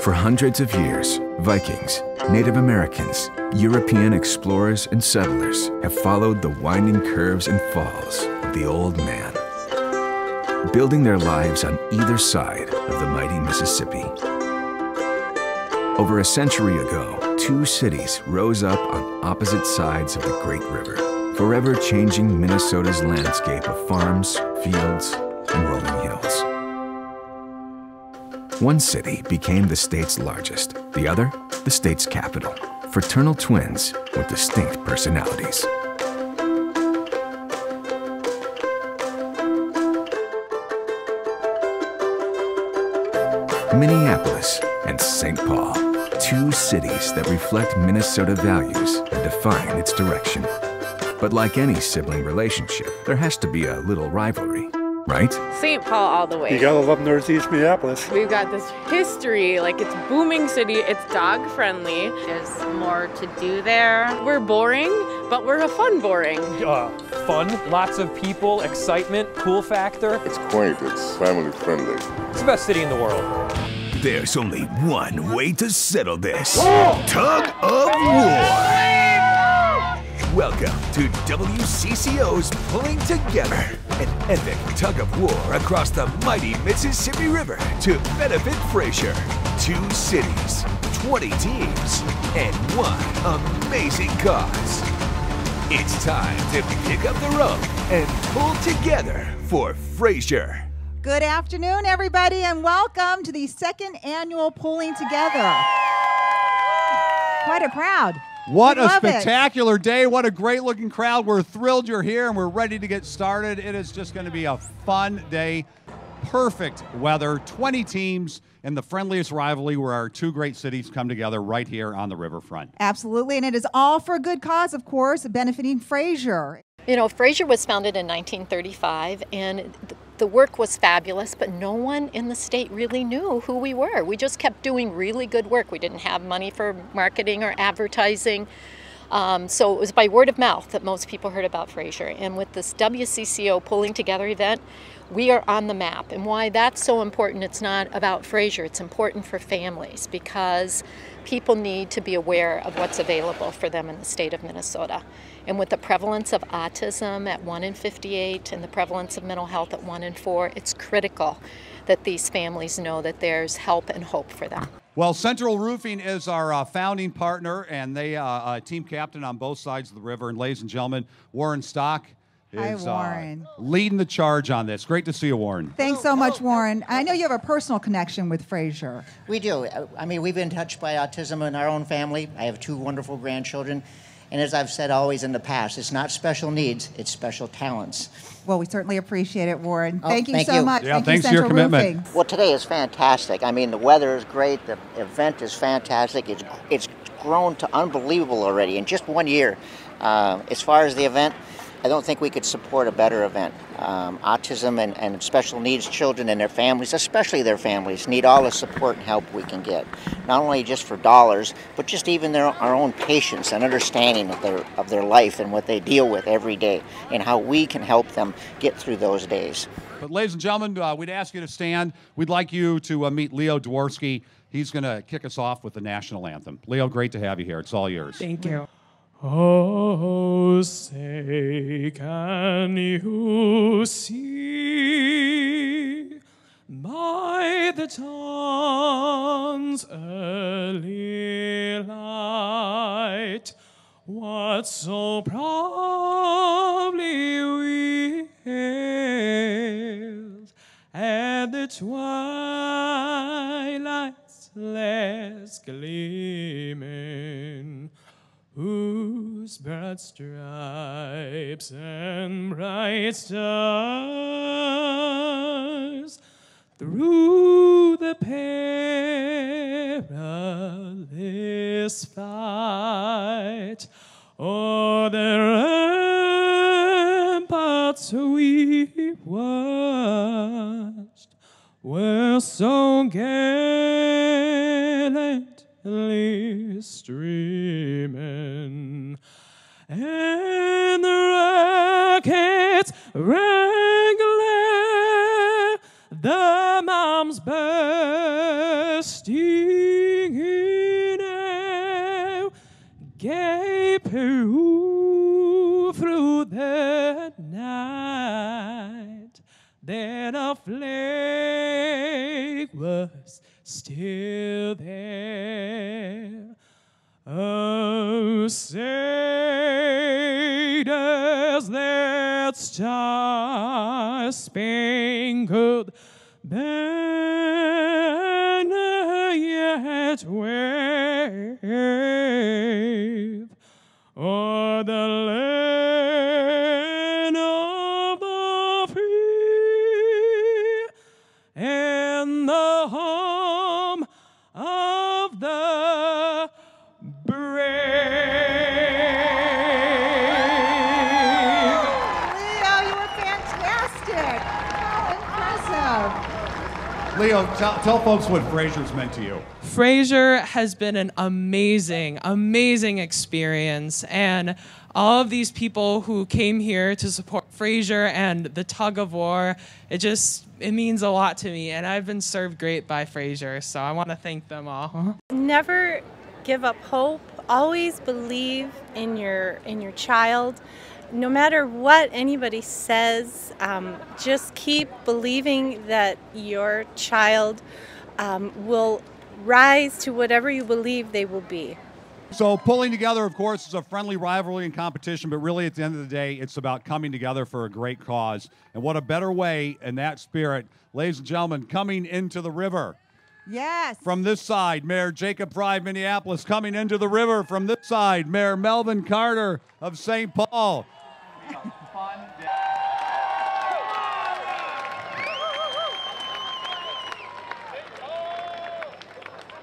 For hundreds of years, Vikings, Native Americans, European explorers and settlers have followed the winding curves and falls of the old man, building their lives on either side of the mighty Mississippi. Over a century ago, two cities rose up on opposite sides of the Great River, forever changing Minnesota's landscape of farms, fields, and rolling hills. One city became the state's largest, the other, the state's capital. Fraternal twins with distinct personalities. Minneapolis and St. Paul, two cities that reflect Minnesota values and define its direction. But like any sibling relationship, there has to be a little rivalry, right? St. Paul all the way. You gotta love Northeast Minneapolis. We've got this history, like it's a booming city, it's dog friendly. There's more to do there. We're boring, but we're a fun boring. Fun, lots of people, excitement, cool factor. It's quaint, it's family friendly. It's the best city in the world. There's only one way to settle this. Tug-of-war. Welcome to WCCO's Pulling Together, an epic tug-of-war across the mighty Mississippi River to benefit Fraser. 2 cities, 20 teams, and one amazing cause. It's time to pick up the rope and pull together for Fraser. Good afternoon, everybody, and welcome to the second annual Pulling Together. Quite a crowd. What a spectacular day. What a great looking crowd. We're thrilled you're here and we're ready to get started. It is just going to be a fun day. Perfect weather, 20 teams in the friendliest rivalry where our two great cities come together right here on the riverfront. Absolutely, and it is all for a good cause, of course, benefiting Fraser. You know, Fraser was founded in 1935, and the work was fabulous, but no one in the state really knew who we were. We just kept doing really good work. We didn't have money for marketing or advertising. So it was by word of mouth that most people heard about Fraser. And with this WCCO Pulling Together event, we are on the map. And why that's so important, it's not about Fraser, it's important for families because people need to be aware of what's available for them in the state of Minnesota. And with the prevalence of autism at 1 in 58 and the prevalence of mental health at 1 in 4, it's critical that these families know that there's help and hope for them. Well, Central Roofing is our founding partner, and they team captain on both sides of the river. And ladies and gentlemen, Warren Stock is leading the charge on this. Great to see you, Warren. Thanks so much, Warren. I know you have a personal connection with Fraser. We do. I mean, we've been touched by autism in our own family. I have 2 wonderful grandchildren. And as I've said always in the past, it's not special needs, it's special talents. Well, we certainly appreciate it, Warren. Oh, thank you so much. Yeah, thank thanks you, for your Central commitment. Roofing. Well, today is fantastic. I mean, the weather is great. The event is fantastic. It's grown to unbelievable already in just 1 year. As far as the event, I don't think we could support a better event. Autism and special needs children and their families, especially their families, need all the support and help we can get. Not only just for dollars, but just even our own patience and understanding of their life and what they deal with every day and how we can help them get through those days. But ladies and gentlemen, we'd ask you to stand. We'd like you to meet Leo Dworsky. He's going to kick us off with the national anthem. Leo, great to have you here. It's all yours. Thank you. Oh, say, can you see by the dawn's early light what so proudly we hailed at the twilight's last gleaming, whose broad stripes and bright stars through the perilous fight o'er the ramparts we watched were so gallantly streaming, and the rockets rang glare, the bombs bursting through the night, then a flake was still there. Oh, say does that star-spangled banner yet wave o'er the land of the free and the home of the Leo, you were fantastic. How impressive. Leo, tell folks what Fraser's meant to you. Fraser has been an amazing, amazing experience, and all of these people who came here to support Fraser and the tug-of-war, it means a lot to me, and I've been served great by Fraser, so I want to thank them all. Never give up hope. Always believe in your child. No matter what anybody says, just keep believing that your child will rise to whatever you believe they will be. So pulling together, of course, is a friendly rivalry and competition, but really at the end of the day, it's about coming together for a great cause. And what a better way in that spirit, ladies and gentlemen, coming into the river. Yes. From this side, Mayor Jacob Fry of Minneapolis. Coming into the river from this side, Mayor Melvin Carter of St. Paul.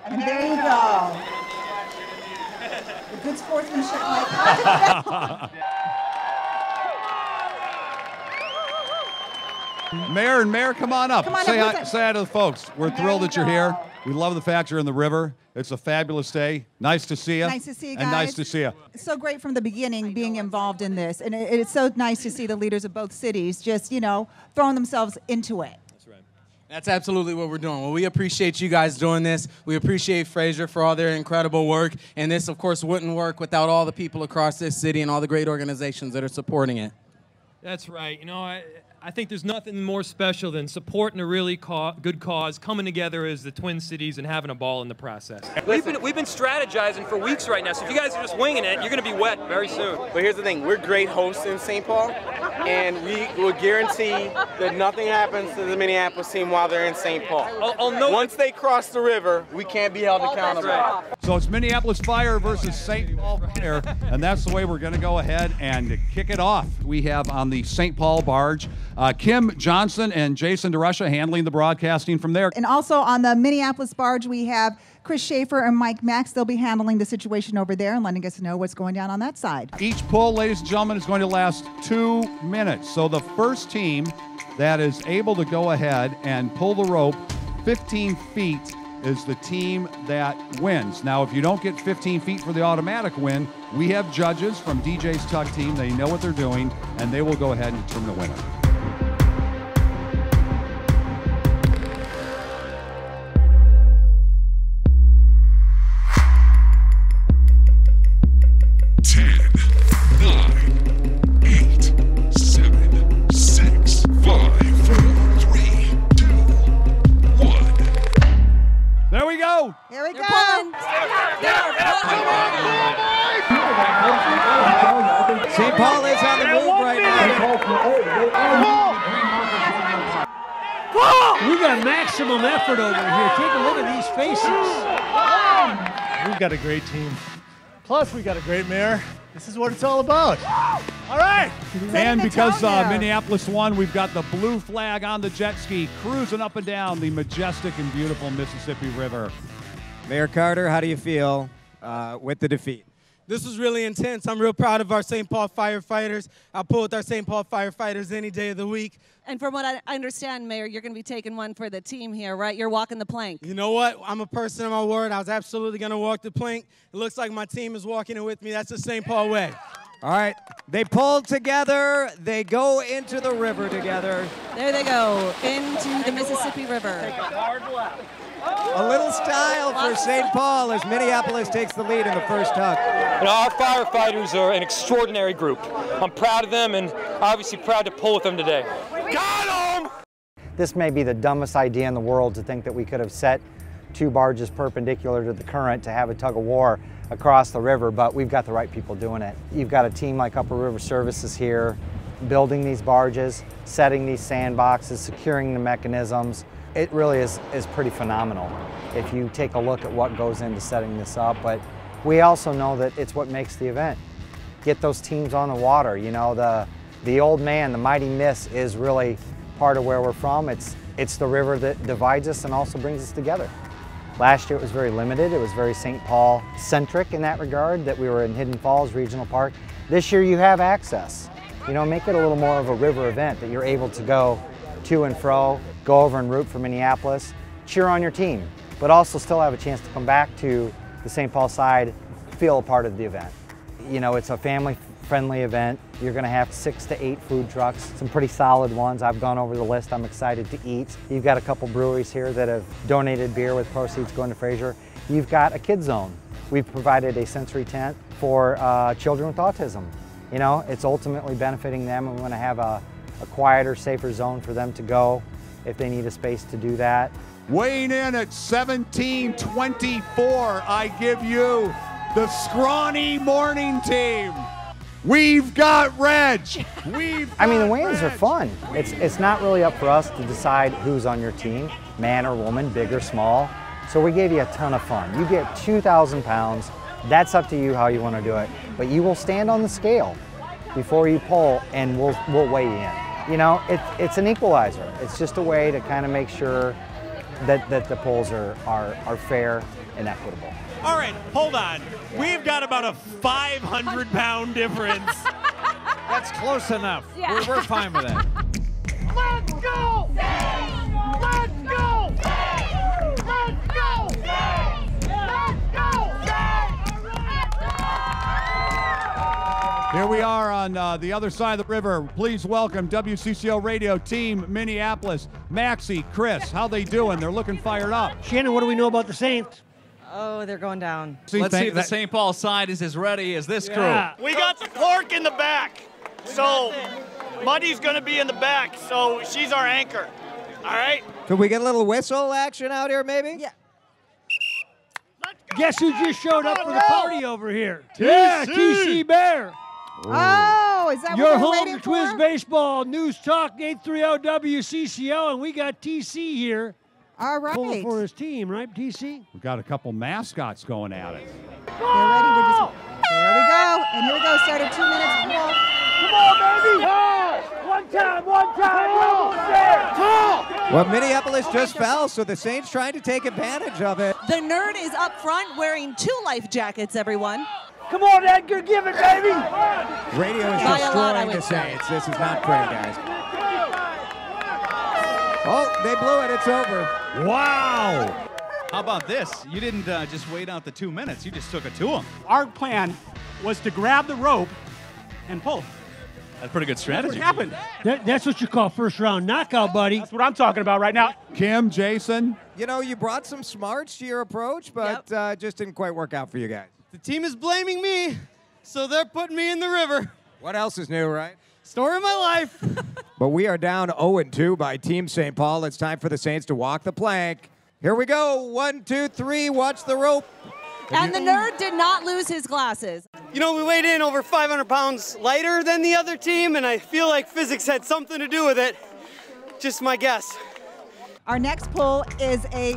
And there you go. The good sportsmanship like Mayor, come on up. Come on say up, hi to the folks. We're thrilled that you're here. We love the fact you're in the river. It's a fabulous day. Nice to see you. Nice to see you guys. And nice to see you. It's so great from the beginning being involved in this. And it's so nice to see the leaders of both cities just, throwing themselves into it. That's absolutely what we're doing. Well, we appreciate you guys doing this. We appreciate Fraser for all their incredible work. And this, of course, wouldn't work without all the people across this city and all the great organizations that are supporting it. That's right. I think there's nothing more special than supporting a really good cause, coming together as the Twin Cities and having a ball in the process. We've been strategizing for weeks right now, so if you guys are just winging it, you're going to be wet very soon. But here's the thing. We're great hosts in St. Paul, and we will guarantee that nothing happens to the Minneapolis team while they're in St. Paul. Once they cross the river, we can't be held accountable. Right. So it's Minneapolis Fire versus St. Paul Fire, and that's the way we're going to go ahead and kick it off. We have on the St. Paul barge Kim Johnson and Jason DeRusha handling the broadcasting from there. And also on the Minneapolis barge, we have Chris Schaefer and Mike Max. They'll be handling the situation over there and letting us know what's going down on that side. Each pull, ladies and gentlemen, is going to last 2 minutes. So the first team that is able to go ahead and pull the rope 15 feet is the team that wins. Now, if you don't get 15 feet for the automatic win, we have judges from DJ's Tug team. They know what they're doing, and they will go ahead and determine the winner. There we go. Here we go. St. Paul is on the move right now. We got maximum effort over here. Take a look at these faces. We've got a great team. Plus, we got a great mayor. This is what it's all about. All right. And because Minneapolis won, we've got the blue flag on the jet ski cruising up and down the majestic and beautiful Mississippi River. Mayor Carter, how do you feel with the defeat? This was really intense. I'm real proud of our St. Paul firefighters. I'll pull with our St. Paul firefighters any day of the week. And from what I understand, Mayor, you're going to be taking one for the team here, right? You're walking the plank. You know what? I'm a person of my word. I was absolutely going to walk the plank. It looks like my team is walking it with me. That's the St. Paul way. All right, they pull together. They go into the river together. There they go, into the Mississippi River. Take a hard left. A little style for St. Paul as Minneapolis takes the lead in the first tug. You know, our firefighters are an extraordinary group. I'm proud of them and obviously proud to pull with them today. Got 'em! This may be the dumbest idea in the world to think that we could have set 2 barges perpendicular to the current to have a tug-of-war across the river, but we've got the right people doing it. You've got a team like Upper River Services here, building these barges, setting these sandboxes, securing the mechanisms. It really is pretty phenomenal if you take a look at what goes into setting this up, but we also know that it's what makes the event. Get those teams on the water. You know, the old man, the mighty Miss, is really part of where we're from. It's the river that divides us and also brings us together. Last year it was very limited. It was very St. Paul centric in that regard, that we were in Hidden Falls Regional Park. This year you have access. You know, make it a little more of a river event that you're able to go to and fro, go over and root for Minneapolis, cheer on your team, but also still have a chance to come back to the St. Paul side, feel a part of the event. You know, it's a family-friendly event. You're gonna have 6 to 8 food trucks, some pretty solid ones. I've gone over the list, I'm excited to eat. You've got a couple breweries here that have donated beer with proceeds going to Fraser. You've got a kid zone. We've provided a sensory tent for children with autism. You know, it's ultimately benefiting them, and we wanna have a quieter, safer zone for them to go if they need a space to do that. Weighing in at 17-24, I give you the scrawny morning team. We've got Reg. I mean, the weigh-ins are fun. It's not really up for us to decide who's on your team, man or woman, big or small. So we gave you a ton of fun. You get 2,000 pounds. That's up to you how you want to do it. But you will stand on the scale before you pull, and we'll weigh you in. You know, it's an equalizer. It's just a way to kind of make sure that the pulls are fair and equitable. All right, hold on. We've got about a 500-pound difference. That's close enough. Yeah. We're fine with that. Let's go! Let's go! Let's go! Here we are on the other side of the river. Please welcome WCCO Radio Team Minneapolis. Maxie, Chris, how they doing? They're looking fired up. Shannon, what do we know about the Saints? Oh, they're going down. Let's see if the St. Paul side is as ready as this crew. We got the pork in the back. So Muddy's going to be in the back, so she's our anchor. All right? Could we get a little whistle action out here, maybe? Yeah. Guess who just showed up for the party over here? Yeah, TC Bear. Oh, is that Your what we're home waiting to Twins for? Baseball News Talk 830 WCCO, and we got TC here. All right. Pulling for his team, right, TC? We've got a couple mascots going at it. Get ready. There we go. And here we go. Started 2 minutes. Come on, baby! One time, we're almost there! Well, Minneapolis just fell, so the Saints trying to take advantage of it. The nerd is up front wearing 2 life jackets, everyone. Come on, Edgar, give it, baby! Radio is By a lot, I destroying the would say. Saints. This is not pretty, guys. Oh, they blew it. It's over. Wow! How about this? You didn't just wait out the 2 minutes. You just took it to them. Our plan was to grab the rope and pull. That's a pretty good strategy. That's what happened. That's what you call first round knockout, buddy. That's what I'm talking about right now. Kim, Jason. You know, you brought some smarts to your approach, but just didn't quite work out for you guys. The team is blaming me, so they're putting me in the river. What else is new, right? Story of my life. But we are down 0-2 by Team St. Paul. It's time for the Saints to walk the plank. Here we go. 1, 2, 3. Watch the rope. And the nerd did not lose his glasses. You know, we weighed in over 500 pounds lighter than the other team, and I feel like physics had something to do with it. Just my guess. Our next pull is a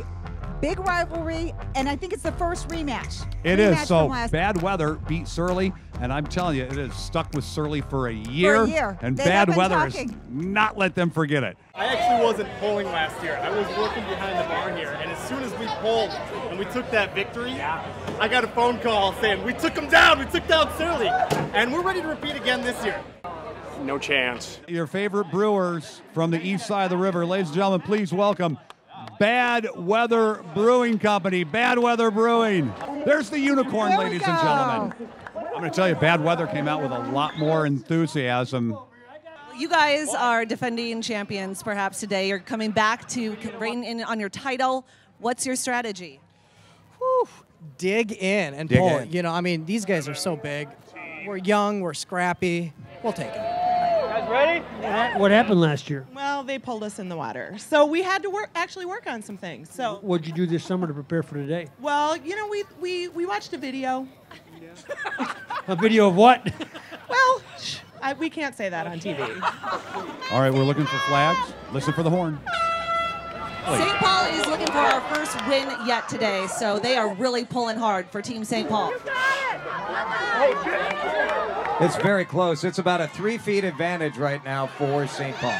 big rivalry, and I think it's the first rematch. It is. Rematch So from last- bad weather beat Surly, and I'm telling you, it has stuck with Surly for a year. For a year. And They bad have been weather has talking. not let them forget it. I actually wasn't pulling last year. I was working behind the barn here, and as soon as we pulled and we took that victory, I got a phone call saying, we took them down, we took down Surly, and we're ready to repeat again this year. No chance. Your favorite brewers from the east side of the river. Ladies and gentlemen, please welcome Bad Weather Brewing Company. Bad Weather Brewing. There's the unicorn, There we ladies and go. gentlemen. I'm going to tell you, bad weather came out with a lot more enthusiasm. You guys are defending champions perhaps today. You're coming back to reign in on your title. What's your strategy? Whew. Dig in and pull it. You know, I mean, these guys are so big. We're young, we're scrappy. We'll take it. Guys ready? What happened last year? Well, they pulled us in the water. So we had to actually work on some things. So What'd you do this summer to prepare for today? well, you know, we watched a video. A video of what? Well, we can't say that on TV. All right, we're looking for flags. Listen for the horn. St. Paul is looking for our first win yet today, so they are really pulling hard for Team St. Paul. It's very close. It's about a 3 feet advantage right now for St. Paul.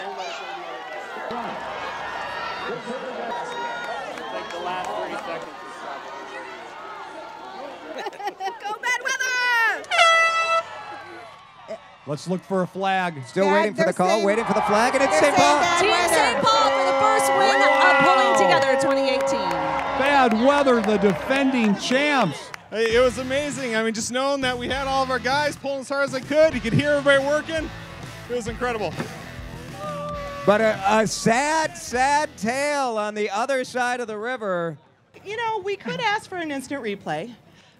Let's look for a flag. Still waiting for the call, waiting for the flag, and it's St. Paul. Team St. Paul for the first win of Pulling Together 2018. Bad weather, the defending champs. It was amazing. I mean, just knowing that we had all of our guys pulling as hard as they could. You could hear everybody working. It was incredible. But a sad, sad tale on the other side of the river. You know, we could ask for an instant replay,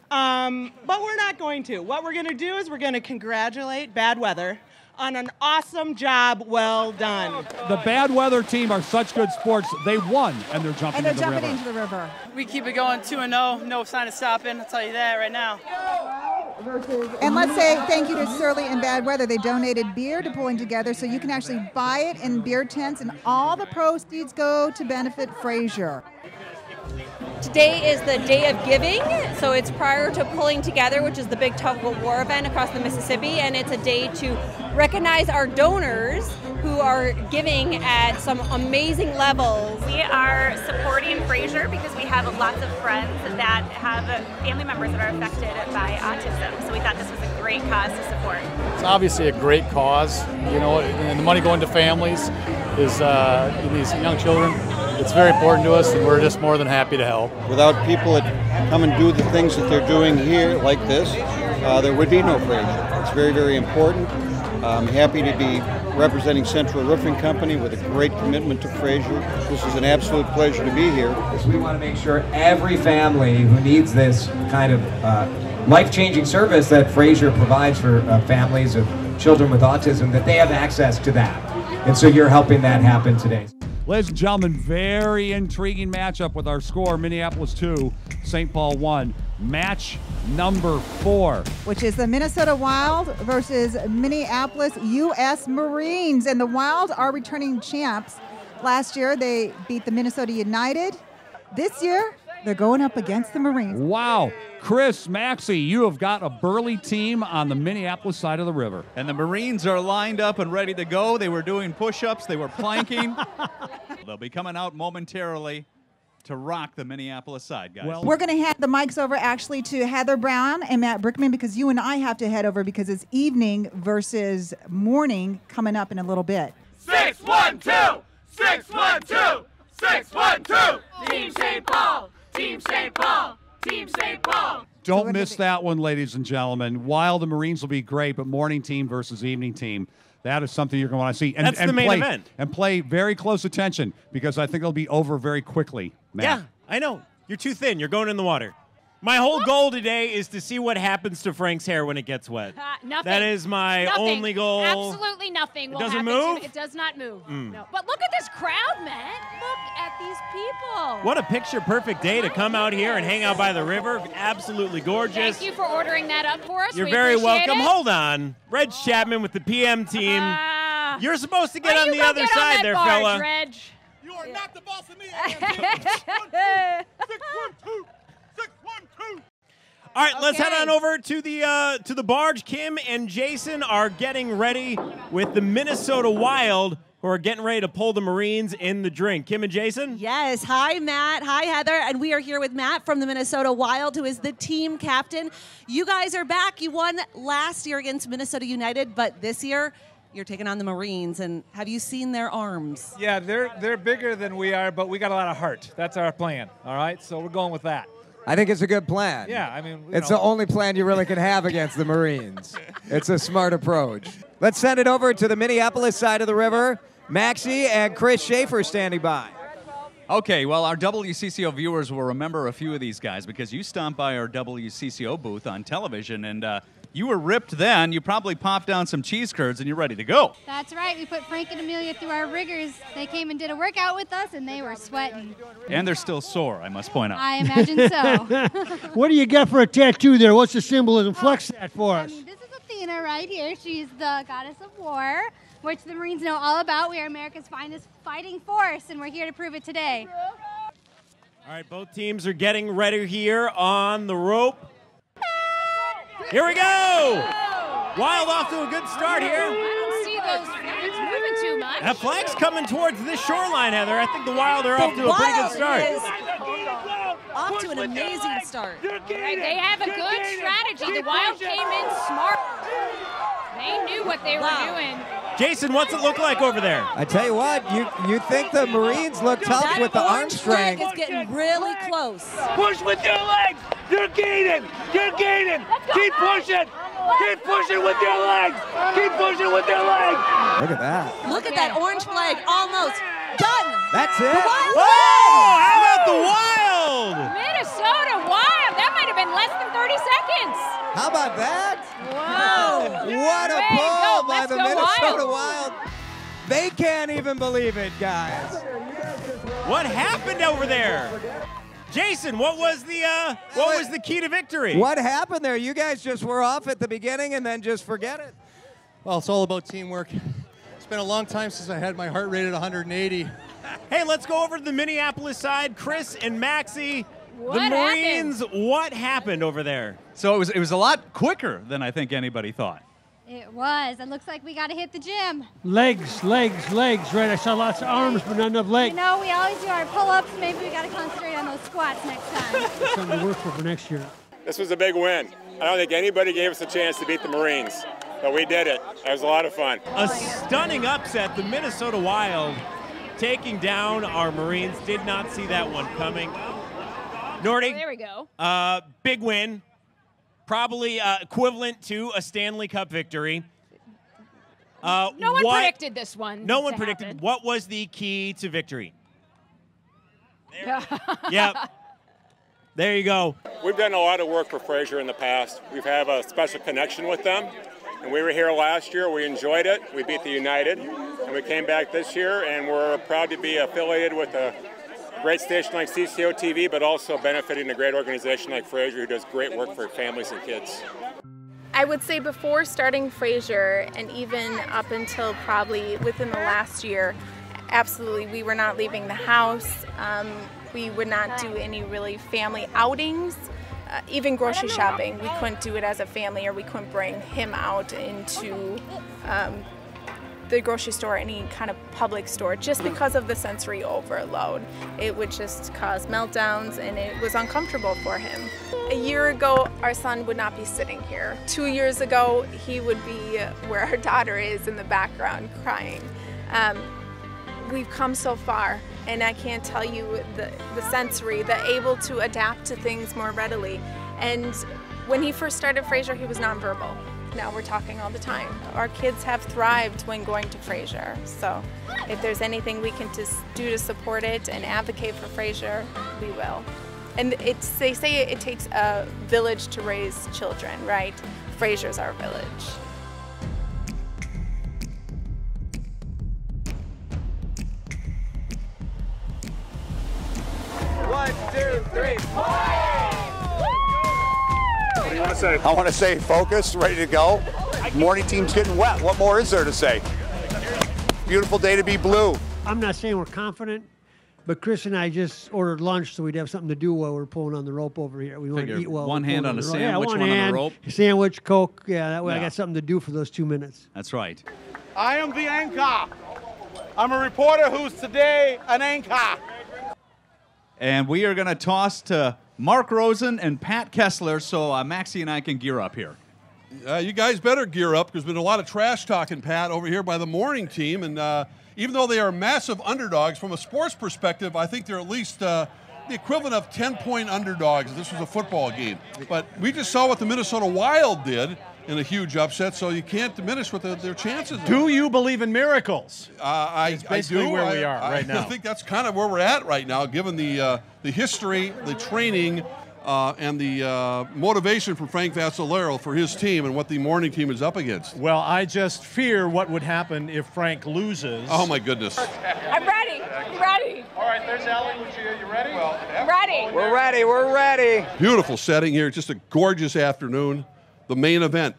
but we're not going to. What we're going to do is we're going to congratulate Bad Weather on an awesome job well done. The bad weather team are such good sports. They won, and they're jumping into the river. We keep it going 2-0. No sign of stopping. I'll tell you that right now. And let's say thank you to Surly and Bad Weather. They donated beer to Pulling Together, so you can actually buy it in beer tents, and all the proceeds go to benefit Fraser. Today is the Day of Giving, so it's prior to Pulling Together, which is the big tug-of-war event across the Mississippi, and it's a day to recognize our donors who are giving at some amazing levels. We are supporting Fraser because we have lots of friends that have family members that are affected by autism, so we thought this was a great cause to support. It's obviously a great cause, you know, and the money going to families is these young children. It's very important to us, and we're just more than happy to help. Without people that come and do the things that they're doing here like this, there would be no Fraser. It's very, very important. I'm happy to be representing Central Roofing Company with a great commitment to Fraser. This is an absolute pleasure to be here. We want to make sure every family who needs this kind of life-changing service that Fraser provides for families of children with autism, that they have access to that. And so you're helping that happen today. Ladies and gentlemen, very intriguing matchup with our score, Minneapolis 2, St. Paul 1. Match number 4. Which is the Minnesota Wild versus Minneapolis U.S. Marines. And the Wild are returning champs. Last year, they beat the Minnesota United. This year, they're going up against the Marines. Wow. Chris, Maxey, you have got a burly team on the Minneapolis side of the river. And the Marines are lined up and ready to go. They were doing push-ups. They were planking. They'll be coming out momentarily to rock the Minneapolis side, guys. Well, we're going to hand the mics over actually to Heather Brown and Matt Brickman because you and I have to head over because it's evening versus morning coming up in a little bit. 6-1-2! 6-1-2! 6-1-2! Team St. Paul! Team St. Paul! Team St. Paul! Don't miss that one, ladies and gentlemen. Wild and Marines will be great, but morning team versus evening team, that is something you're going to want to see. And, That's the main event. And play very close attention because I think it'll be over very quickly, Matt. Yeah, I know. You're too thin. You're going in the water. My whole goal today is to see what happens to Frank's hair when it gets wet. Nothing. That is my only goal. Absolutely nothing will doesn't happen move? to it. It does not move. Mm. No. But look at this crowd, man. Look at these people. What a picture-perfect day to come out here and hang out by the river. Absolutely gorgeous. Thank you for ordering that up for us. You're We very appreciate welcome. it. Hold on. Reg Chapman with the PM team. You're supposed to get Why on you the go other get on side that there, barge, fella. Reg? You are not the boss of me. 6-1-2! All right, let's head on over to the barge. Kim and Jason are getting ready with the Minnesota Wild, who are getting ready to pull the Marines in the drink. Kim and Jason? Yes. Hi, Matt. Hi, Heather. And we are here with Matt from the Minnesota Wild, who is the team captain. You guys are back. You won last year against Minnesota United, but this year you're taking on the Marines. And have you seen their arms? Yeah, they're bigger than we are, but we got a lot of heart. That's our plan, all right? So we're going with that. I think it's a good plan. Yeah, I mean, it's the only plan you really can have against the Marines. It's a smart approach. Let's send it over to the Minneapolis side of the river. Maxie and Chris Schaefer standing by. Okay, well, our WCCO viewers will remember a few of these guys because you stomped by our WCCO booth on television, and you were ripped then. You probably popped down some cheese curds, and you're ready to go. That's right. We put Frank and Amelia through our rigors. They came and did a workout with us, and they were sweating. And they're still sore, I must point out. I imagine so. What do you got for a tattoo there? What's the symbolism? Flex that for us. This is Athena right here. She's the goddess of war, which the Marines know all about. We are America's finest fighting force, and we're here to prove it today. All right, both teams are getting ready here on the rope. Here we go! Wild off to a good start here. I don't see those flags moving too much. That flag's coming towards this shoreline, Heather. I think the Wild are off to a pretty good start. Off to an amazing start. Right, they have a good strategy. The Wild came in smart. They knew what they were doing. Jason, what's it look like over there? I tell you what, you think the Marines look tough with the arm strength. It's getting really close. Push with your legs. You're gaining. You're gaining. Keep pushing. Keep pushing with your legs. Keep pushing with your legs. Look at that. Look at that orange flag. Almost done. That's it. The Wild wins! How about the Wild? Minnesota Wild. That might have been less than 30 seconds. How about that? Whoa. What a Way to pull go. by Let's the go Minnesota Wild. Wild. They can't even believe it, guys. What happened over there? Jason, what was the key to victory? What happened there? You guys just were off at the beginning and then just forget it. Well, it's all about teamwork. It's been a long time since I had my heart rate at 180. Hey, let's go over to the Minneapolis side. Chris and Maxie, What the Marines, what happened over there? So it was a lot quicker than I think anybody thought. It was. It looks like we got to hit the gym. Legs, legs, legs, right? I saw lots of arms, but not enough legs. You know, we always do our pull-ups. Maybe we got to concentrate on those squats next time. Something to work for next year. This was a big win. I don't think anybody gave us a chance to beat the Marines, but we did it. It was a lot of fun. A stunning upset. The Minnesota Wild taking down our Marines. Did not see that one coming. Nordy. There we go. Big win. Probably equivalent to a Stanley Cup victory. No one predicted this one. No one predicted. Happen. What was the key to victory? Yep. There you go. We've done a lot of work for Fraser in the past. We've had a special connection with them. And we were here last year. We enjoyed it. We beat the United. And we came back this year, and we're proud to be affiliated with a great station like CCO TV, but also benefiting a great organization like Fraser who does great work for families and kids. I would say before starting Fraser, and even up until probably within the last year, absolutely we were not leaving the house. We would not do any really family outings. Even grocery shopping, we couldn't do it as a family, or we couldn't bring him out into the grocery store, any kind of public store, just because of the sensory overload. It would just cause meltdowns, and it was uncomfortable for him. A year ago, our son would not be sitting here. 2 years ago, he would be where our daughter is in the background crying. We've come so far, and I can't tell you the sensory, the able to adapt to things more readily. And when he first started Fraser, he was nonverbal. Now we're talking all the time. Our kids have thrived when going to Fraser. So if there's anything we can do to support it and advocate for Fraser, we will. And they say it takes a village to raise children, right? Fraser's our village. One, two, three. What do you want to say? I want to say focused, ready to go. Morning team's getting wet. What more is there to say? Beautiful day to be blue. I'm not saying we're confident, but Chris and I just ordered lunch so we'd have something to do while we're pulling on the rope over here. We want to eat while one we're hand pulling on a the rope. sandwich, one on the hand, rope. Sandwich, Coke. Yeah, that way I Yeah. got something to do for those 2 minutes. That's right. I am the anchor. I'm a reporter who's today an anchor. And we are going to toss to Mark Rosen and Pat Kessler so Maxie and I can gear up here. You guys better gear up because there's been a lot of trash talking, Pat, over here by the morning team. And even though they are massive underdogs from a sports perspective, I think they're at least the equivalent of 10-point underdogs if this was a football game. But we just saw what the Minnesota Wild did in a huge upset, so you can't diminish what their chances are. Do you believe in miracles? I basically do. where we are right now. I think that's kind of where we're at right now, given the history, the training, and the motivation from Frank Vassalero for his team and what the morning team is up against. Well, I just fear what would happen if Frank loses. Oh, my goodness. I'm ready. I'm ready. All right, there's Allie. You ready? Well, ready. We're ready. We're ready. Beautiful setting here. Just a gorgeous afternoon. The main event.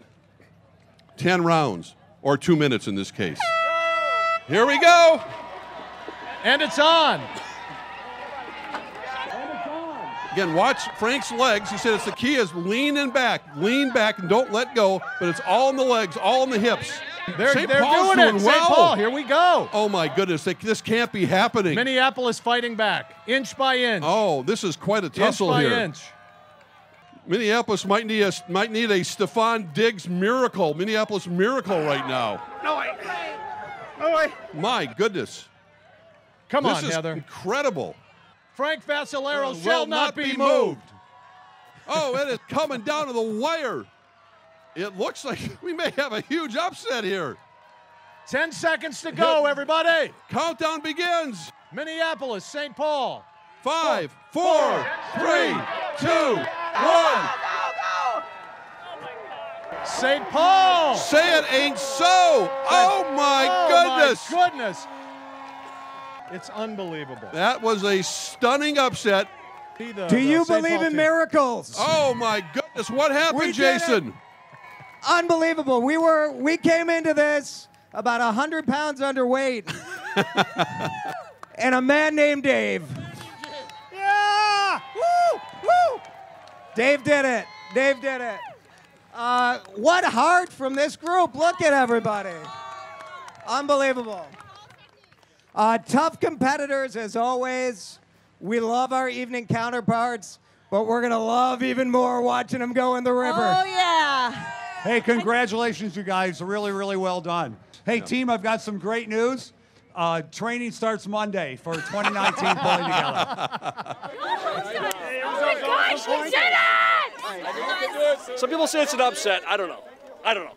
10 rounds, or 2 minutes in this case. Here we go. And it's on. Again, watch Frank's legs. He said it's the key is lean back, and don't let go, but it's all in the legs, all in the hips. They're St. doing Paul's it. doing St. well. Paul, here we go. Oh, my goodness. This can't be happening. Minneapolis fighting back, inch by inch. Oh, this is quite a tussle inch by here. inch. Minneapolis might need a Stephon Diggs miracle. Minneapolis miracle right now. No way. No way. My goodness. Come on, This is Heather. incredible. Frank Vassalero Will shall not be moved. Oh, it is coming down to the wire. It looks like we may have a huge upset here. 10 seconds to go, everybody. Countdown begins. Minneapolis, St. Paul. 5, 4, 3, 2, 1. St. Paul. Say it ain't so. Oh, my goodness. My goodness. It's unbelievable. That was a stunning upset. Do you believe in miracles? Oh, my goodness. What happened, Jason? Unbelievable. We came into this about 100 pounds underweight. And a man named Dave. Yeah! Woo! Woo! Dave did it. Dave did it. What heart from this group. Look at everybody. Unbelievable. Tough competitors, as always. We love our evening counterparts, but we're going to love even more watching them go in the river. Oh, yeah. Hey, congratulations, you guys. Really, really well done. Hey, team, I've got some great news. Training starts Monday for 2019 Pulling Together. Oh my gosh, we did it! Some people say it's an upset. I don't know.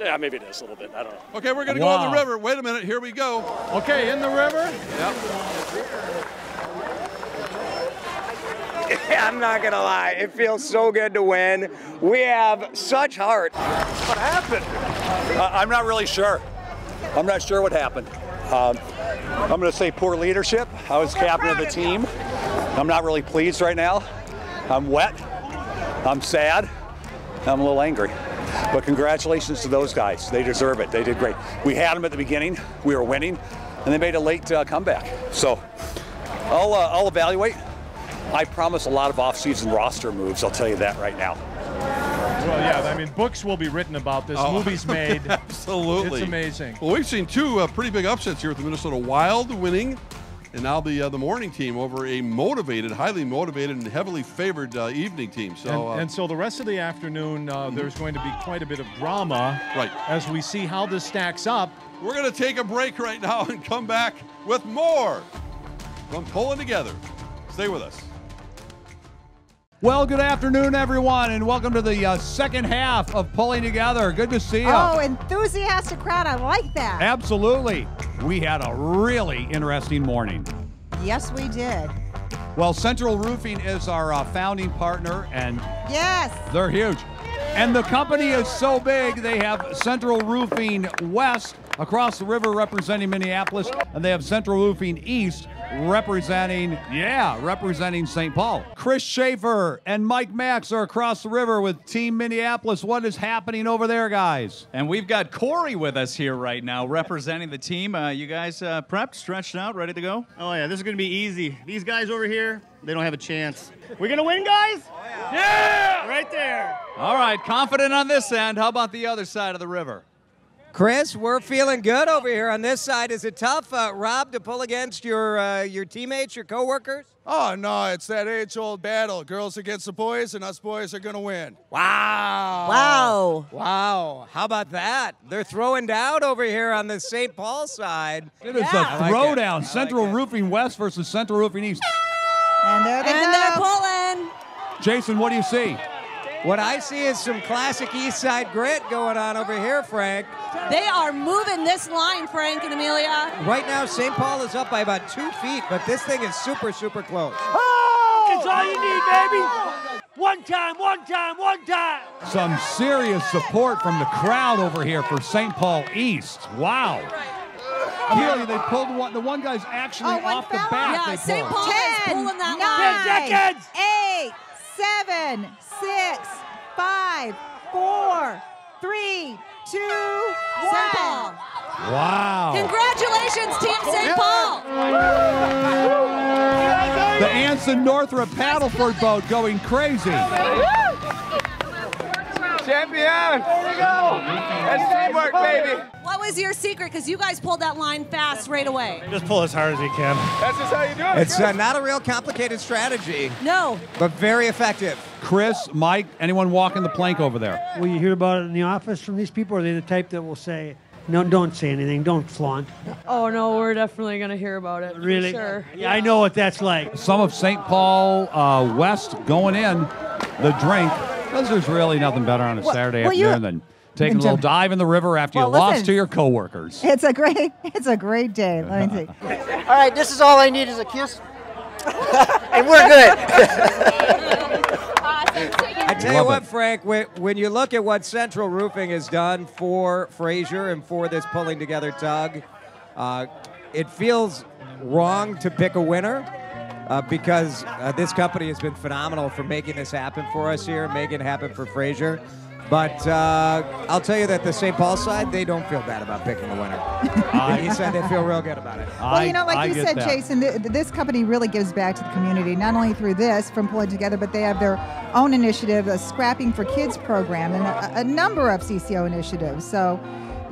Yeah, maybe it is a little bit. I don't know. Okay, we're going to go on the river. Wait a minute. Here we go. Okay, in the river? Yep. I'm not going to lie. It feels so good to win. We have such heart. What happened? I'm not really sure. I'm not sure what happened. I'm going to say poor leadership. I was captain of the team. I'm not really pleased right now. I'm wet. I'm sad. I'm a little angry. But congratulations to those guys. They deserve it. They did great. We had them at the beginning. We were winning, and they made a late comeback. So I'll evaluate. I promise a lot of off-season roster moves. I'll tell you that right now. Well, yeah, I mean, books will be written about this. Movies made. Absolutely. It's amazing. Well, we've seen two pretty big upsets here with the Minnesota Wild winning, and now the morning team over a motivated, highly motivated, and heavily favored evening team. So and so the rest of the afternoon, there's going to be quite a bit of drama as we see how this stacks up. We're going to take a break right now and come back with more from Pulling Together. Stay with us. Well, good afternoon, everyone, and welcome to the second half of Pulling Together. Good to see you. Oh, enthusiastic crowd. I like that. Absolutely. We had a really interesting morning. Yes, we did. Well, Central Roofing is our founding partner, and yes, they're huge. And the company is so big, they have Central Roofing West across the river representing Minneapolis, and they have Central Roofing East representing St. Paul. Chris Schaefer and Mike Max are across the river with Team Minneapolis. What is happening over there, guys? And we've got Corey with us here right now representing the team. You guys prepped, stretched out, ready to go? Oh, yeah, this is going to be easy. These guys over here, they don't have a chance. We're going to win, guys? Yeah! Right there. All right, confident on this end. How about the other side of the river? Chris, we're feeling good over here on this side. Is it tough, Rob, to pull against your teammates, your coworkers? Oh, no, it's that age-old battle. Girls against the boys, and us boys are going to win. Wow. Wow. Wow. How about that? They're throwing down over here on the St. Paul side. It is a throwdown. Central Roofing West versus Central Roofing East. And there they go. They're pulling. Jason, what do you see? What I see is some classic East Side grit going on over here, Frank. They are moving this line, Frank and Amelia. Right now, St. Paul is up by about 2 feet, but this thing is super, super close. Oh! It's all you need, baby. One time, one time, one time. Some serious support from the crowd over here for St. Paul East. Wow. Amelia, they pulled one. The one guy's actually off the back. Yeah, St. Paul is pulling that 9, line. 8, 7, 6, 5, 4, 3, 2, 1. St. Paul. Wow. Congratulations, Team St. Paul. The Anson Northrop Paddleford boat going crazy. Champion! There we go! That's teamwork, baby! What was your secret? Because you guys pulled that line fast right away. Just pull as hard as you can. That's just how you do it. It's not a real complicated strategy. No. But very effective. Chris, Mike, anyone walking the plank over there? Will you hear about it in the office from these people? Or are they the type that will say, no, don't say anything, don't flaunt? Oh, no, we're definitely going to hear about it. Really? For sure. Yeah, I know what that's like. Some of St. Paul West going in the drink, because there's really nothing better on a Saturday afternoon than taking a little dive in the river after you lost to your coworkers. It's a great day. Let me see. All right, this is all I need is a kiss. And we're good. I tell you what, Frank, when you look at what Central Roofing has done for Fraser and for this pulling together tug, it feels wrong to pick a winner because this company has been phenomenal for making this happen for us here, making it happen for Fraser. But I'll tell you that the St. Paul side, they don't feel bad about picking the winner. He said they feel real good about it. Well, you know, like you said, Jason, this company really gives back to the community, not only through this, from pulling together, but they have their own initiative, a Scrapping for Kids program, and a number of CCO initiatives. So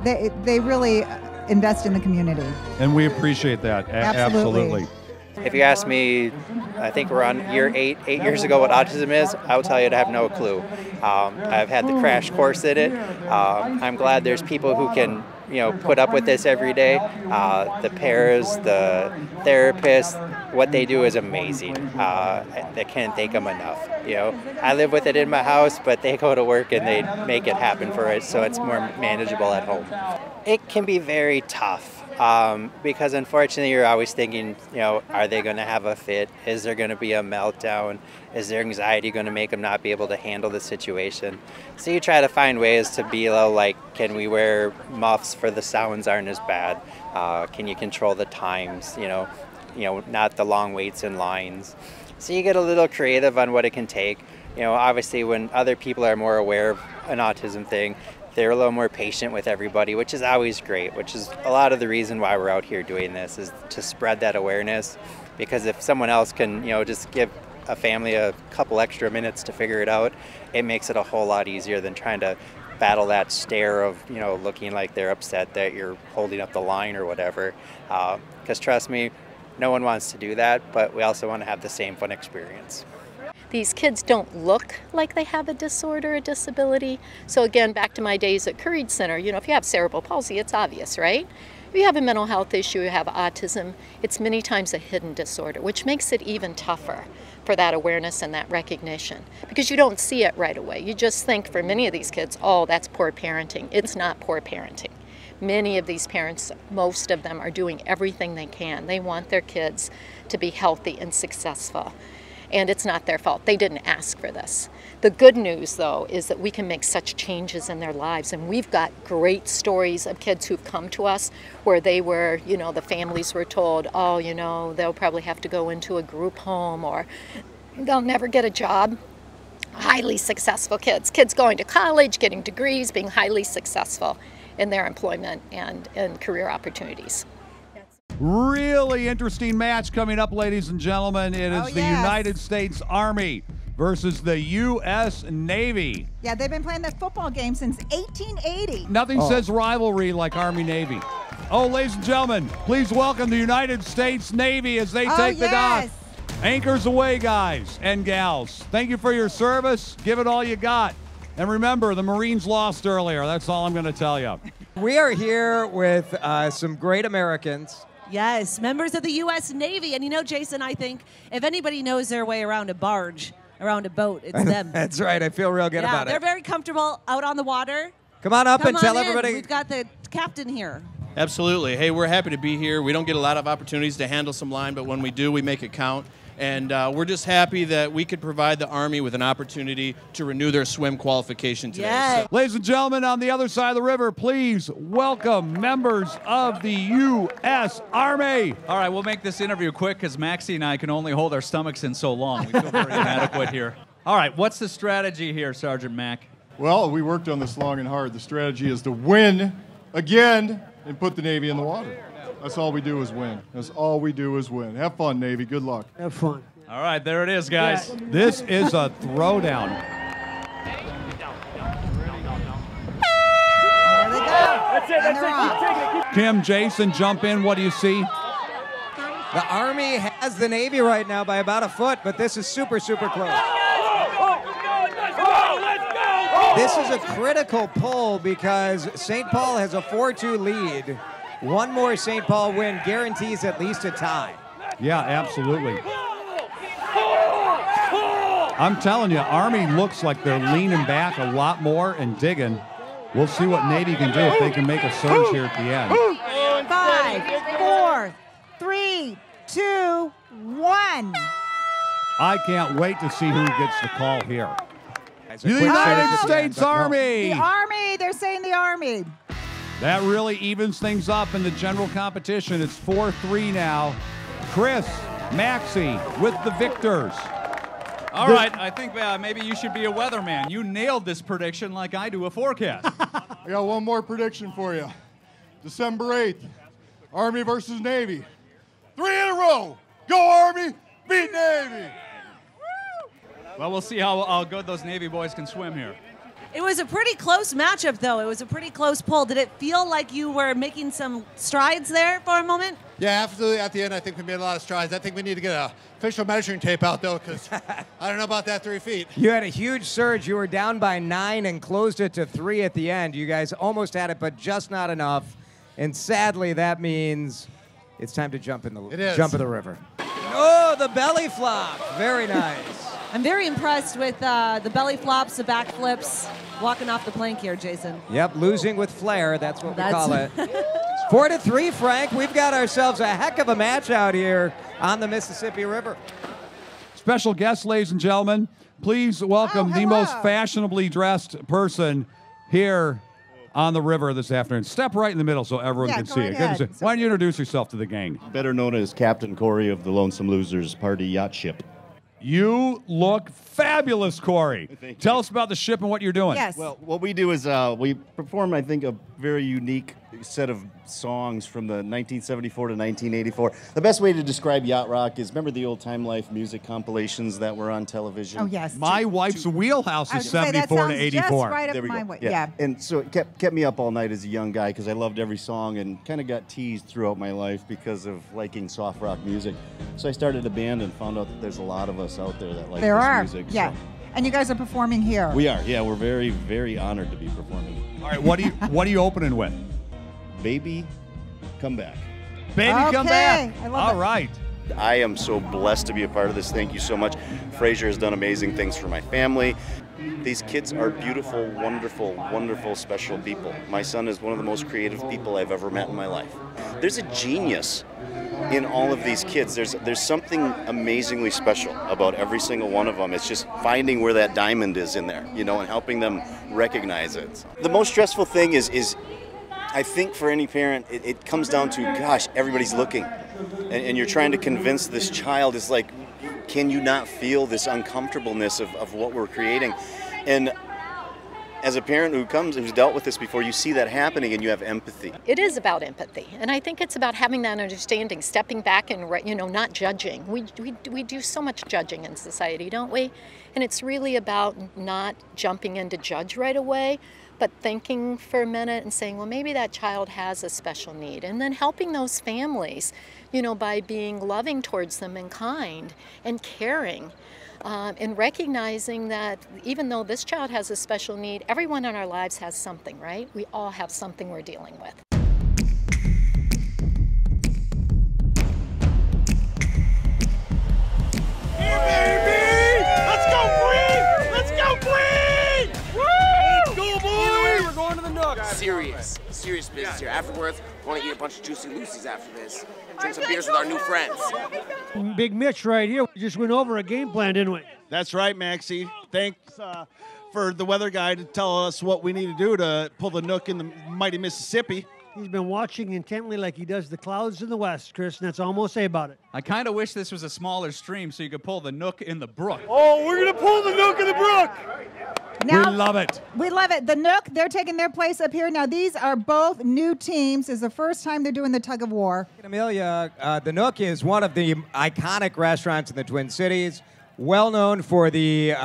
they really invest in the community. And we appreciate that. Absolutely. If you ask me, I think we're on year 8 years ago what autism is, I will tell you I have no clue. I've had the crash course in it. I'm glad there's people who can, put up with this every day. The pairs, the therapists, what they do is amazing. I can't thank them enough. I live with it in my house, but they go to work and they make it happen for it, so it's more manageable at home. It can be very tough. Because unfortunately you're always thinking, are they going to have a fit? Is there going to be a meltdown? Is their anxiety going to make them not be able to handle the situation? So you try to find ways to be like, can we wear muffs for the sounds aren't as bad? Can you control the times? Not the long waits in lines. So you get a little creative on what it can take. Obviously when other people are more aware of an autism thing, they're a little more patient with everybody, which is always great, which is a lot of the reason why we're out here doing this, is to spread that awareness. Because if someone else can, just give a family a couple extra minutes to figure it out, it makes it a whole lot easier than trying to battle that stare of, looking like they're upset that you're holding up the line or whatever. Because trust me, no one wants to do that, but we also want to have the same fun experience. These kids don't look like they have a disorder, a disability. So again, back to my days at Courage Center, if you have cerebral palsy, it's obvious, right? If you have a mental health issue, you have autism, it's many times a hidden disorder, which makes it even tougher for that awareness and that recognition, because you don't see it right away. You just think for many of these kids, oh, that's poor parenting. It's not poor parenting. Many of these parents, most of them, are doing everything they can. They want their kids to be healthy and successful. And it's not their fault. They didn't ask for this. The good news, though, is that we can make such changes in their lives. And we've got great stories of kids who've come to us where they were, the families were told, oh, they'll probably have to go into a group home or they'll never get a job. Highly successful kids going to college, getting degrees, being highly successful in their employment and career opportunities. Really interesting match coming up, ladies and gentlemen. It is the United States Army versus the U.S. Navy. Yeah, they've been playing that football game since 1880. Nothing says rivalry like Army-Navy. Oh, ladies and gentlemen, please welcome the United States Navy as they take the dock. Anchors away, guys and gals. Thank you for your service. Give it all you got. And remember, the Marines lost earlier. That's all I'm going to tell you. We are here with some great Americans. Yes, members of the U.S. Navy. And you know, Jason, I think if anybody knows their way around a barge, around a boat, it's them. That's right. I feel real good about it. They're very comfortable out on the water. Come on up and tell everybody. We've got the captain here. Absolutely. Hey, we're happy to be here. We don't get a lot of opportunities to handle some line, but when we do, we make it count. And we're just happy that we could provide the Army with an opportunity to renew their swim qualification today. Yeah. Ladies and gentlemen, on the other side of the river, please welcome members of the U.S. Army. All right, we'll make this interview quick because Maxie and I can only hold our stomachs in so long. We feel very inadequate here. All right, what's the strategy here, Sergeant Mack? Well, we worked on this long and hard. The strategy is to win again and put the Navy in the water. That's all we do is win. That's all we do is win. Have fun, Navy. Good luck. Have fun. All right, there it is, guys. Yeah. This is a throwdown. There they go. That's it. Kim, Jason, jump in. What do you see? The Army has the Navy right now by about a foot, but this is super, super close. This is a critical pull because St. Paul has a 4-2 lead. One more St. Paul win guarantees at least a tie. Yeah, absolutely. I'm telling you, Army looks like they're leaning back a lot more and digging. We'll see what Navy can do if they can make a surge here at the end. 5, 4, 3, 2, 1. I can't wait to see who gets the call here. The United States Army! The Army, they're saying the Army. That really evens things up in the general competition. It's 4-3 now. Chris, Maxie with the victors. All right, I think maybe you should be a weatherman. You nailed this prediction like I do a forecast. I got one more prediction for you. December 8th, Army versus Navy. 3 in a row. Go Army, beat Navy. Well, we'll see how good those Navy boys can swim here. It was a pretty close matchup, though. It was a pretty close pull. Did it feel like you were making some strides there for a moment? Yeah, absolutely. At the end, I think we made a lot of strides. I think we need to get an official measuring tape out, though, because I don't know about that 3 feet. You had a huge surge. You were down by 9 and closed it to 3 at the end. You guys almost had it, but just not enough. And sadly, that means it's time to jump in the river. Oh, the belly flop. Very nice. I'm very impressed with the belly flops, the back flips, walking off the plank here, Jason. Yep, losing with flair. That's what we call it. 4-3, Frank. We've got ourselves a heck of a match out here on the Mississippi River. Special guest, ladies and gentlemen. Please welcome the most fashionably dressed person here on the river this afternoon. Step right in the middle so everyone can see it. Why don't you introduce yourself to the gang? Better known as Captain Corey of the Lonesome Losers Party Yacht Ship. You look fabulous, Corey. Tell us about the ship and what you're doing. Yes. Well, what we do is we perform, I think, a very unique set of songs from the 1974 to 1984. The best way to describe yacht rock is, remember the old Time Life music compilations that were on television? Oh, yes. My wife's wheelhouse is 74 to 84. Just right up my way. Yeah. And so it kept me up all night as a young guy because I loved every song and kind of got teased throughout my life because of liking soft rock music. So I started a band and found out that there's a lot of us out there that like this music. Yeah. So. And you guys are performing here. We are. Yeah, we're very, very honored to be performing. All right, what are you opening with? Baby, Come Back. Baby, Come Back. I love All right. I am so blessed to be a part of this. Thank you so much. Fraser has done amazing things for my family. These kids are beautiful, wonderful, wonderful, special people. My son is one of the most creative people I've ever met in my life. There's a genius in all of these kids. There's something amazingly special about every single one of them. It's just finding where that diamond is in there, you know, and helping them recognize it. The most stressful thing is I think for any parent, it comes down to, gosh, everybody's looking. And you're trying to convince this child, is like, can you not feel this uncomfortableness of what we're creating? And as a parent who's dealt with this before, you see that happening and you have empathy. It is about empathy, and I think it's about having that understanding, stepping back and, not judging. We do so much judging in society, don't we? And it's really about not jumping in to judge right away, but thinking for a minute and saying, well, maybe that child has a special need, and then helping those families, by being loving towards them and kind and caring. And recognizing that even though this child has a special need, everyone in our lives has something, right? We all have something we're dealing with. Hey, baby! Let's go, Green! Let's go, Green! Woo! Let's go, boys! We're going to the Nook. Serious business here. Afterwards, I want to eat a bunch of Juicy Lucy's after this. Drink some beers with our new friends. Big Mitch right here. We just went over a game plan, didn't we? That's right, Maxie. Thanks for the weather guy to tell us what we need to do to pull the Nook in the mighty Mississippi. He's been watching intently like he does the clouds in the west, Chris, and that's all I'm going to say about it. I kind of wish this was a smaller stream so you could pull the Nook in the brook. Oh, we're going to pull the Nook in the brook! Now, we love it. We love it. The Nook, they're taking their place up here. Now, these are both new teams. It's the first time they're doing the tug-of-war. Amelia, the Nook is one of the iconic restaurants in the Twin Cities, well known for the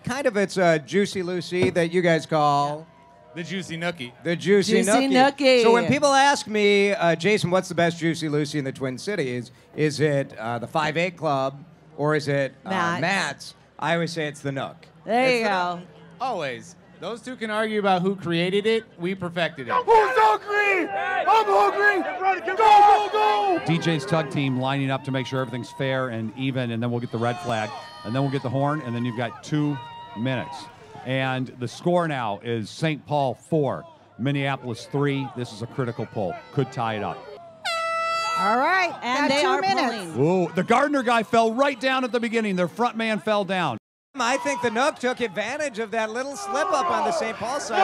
it's Juicy Lucy that you guys call... The Juicy Nookie. The Juicy Nookie. So when people ask me, Jason, what's the best Juicy Lucy in the Twin Cities? Is it the 5-8 Club or is it Matt's? I always say it's the Nook. There you go. Always. Those two can argue about who created it. We perfected it. Who's hungry? I'm hungry. Go, go, go. DJ's tug team lining up to make sure everything's fair and even, and then we'll get the red flag, and then we'll get the horn, and then you've got 2 minutes. And the score now is St. Paul 4, Minneapolis 3. This is a critical pull. Could tie it up. All right, and got they 2 are minutes. Ooh, the Gardner guy fell right down at the beginning. Their front man fell down. I think the Nook took advantage of that little slip-up on the St. Paul side.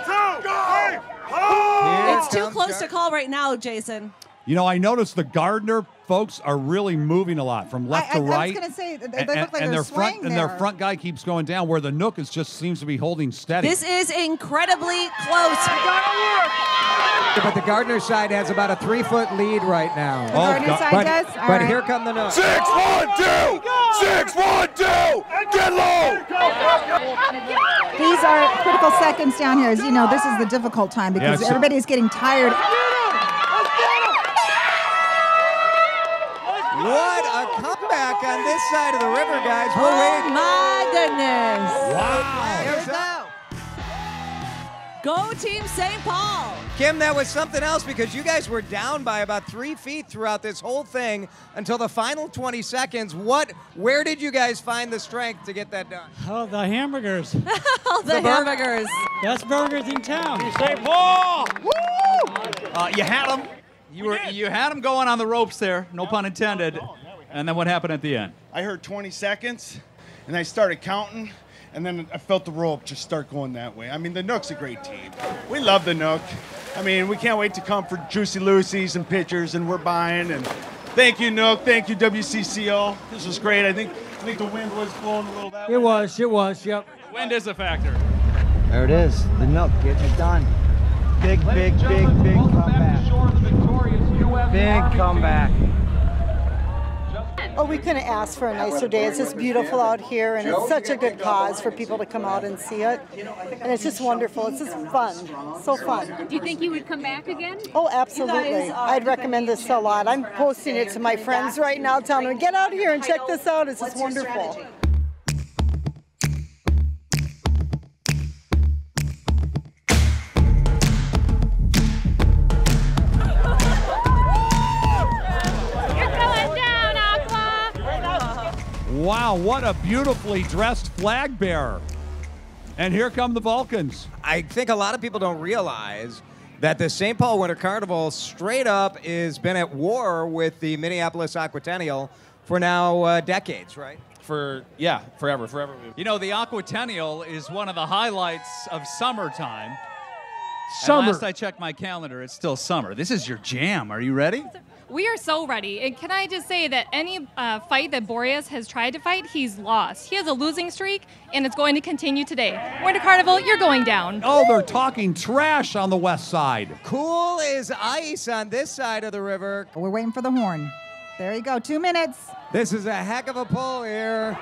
1, 2, 3, It's too close to call right now, Jason. I noticed the Gardner folks are really moving a lot from left to right. I was going to say, they look like and they're front, and their front guy keeps going down, where the Nook just seems to be holding steady. This is incredibly close. But the Gardner side has about a 3-foot lead right now. The Gardner side does? All but right. here come the Nook. 6, 1, 2! 6, 1, 2! Get low! These are critical seconds down here. As you know, this is the difficult time because everybody's getting tired. What a comeback on this side of the river, guys. Oh, my goodness. Wow. Here we go. Go Team St. Paul. Kim, that was something else because you guys were down by about 3 feet throughout this whole thing until the final 20 seconds. Where did you guys find the strength to get that done? Oh, the hamburgers. the hamburgers. Best burgers in town. St. Paul! Woo! You had them. You had them going on the ropes there, no pun intended. And then what happened at the end? I heard 20 seconds, and I started counting, and then I felt the rope just start going that way. I mean, the Nook's a great team. We love the Nook. I mean, we can't wait to come for Juicy Lucy's and pictures, and we're buying. And thank you, Nook. Thank you, WCCO. This was great. I think the wind was blowing a little that way. It was, yep. Wind is a factor. There it is. The Nook getting it done. Big comeback. Big comeback. Oh, we couldn't ask for a nicer day. It's just beautiful out here, and it's such a good cause for people to come out and see it. And it's just wonderful. It's just fun. So fun. Do you think you would come back again? Oh, absolutely. I'd recommend this a lot. I'm posting it to my friends right now, telling them, get out here and check this out. It's just wonderful. Wow, what a beautifully dressed flag bearer. And here come the Vulcans. I think a lot of people don't realize that the St. Paul Winter Carnival straight up has been at war with the Minneapolis Aquatennial for now decades, right? Forever. You know, the Aquatennial is one of the highlights of summertime. Summer. And last I checked my calendar, it's still summer. This is your jam. Are you ready? We are so ready. And can I just say that any fight that Boreas has tried to fight, he's lost. He has a losing streak, and it's going to continue today. Winter Carnival, you're going down. Oh, they're talking trash on the west side. Cool as ice on this side of the river. We're waiting for the horn. There you go, 2 minutes. This is a heck of a pull here.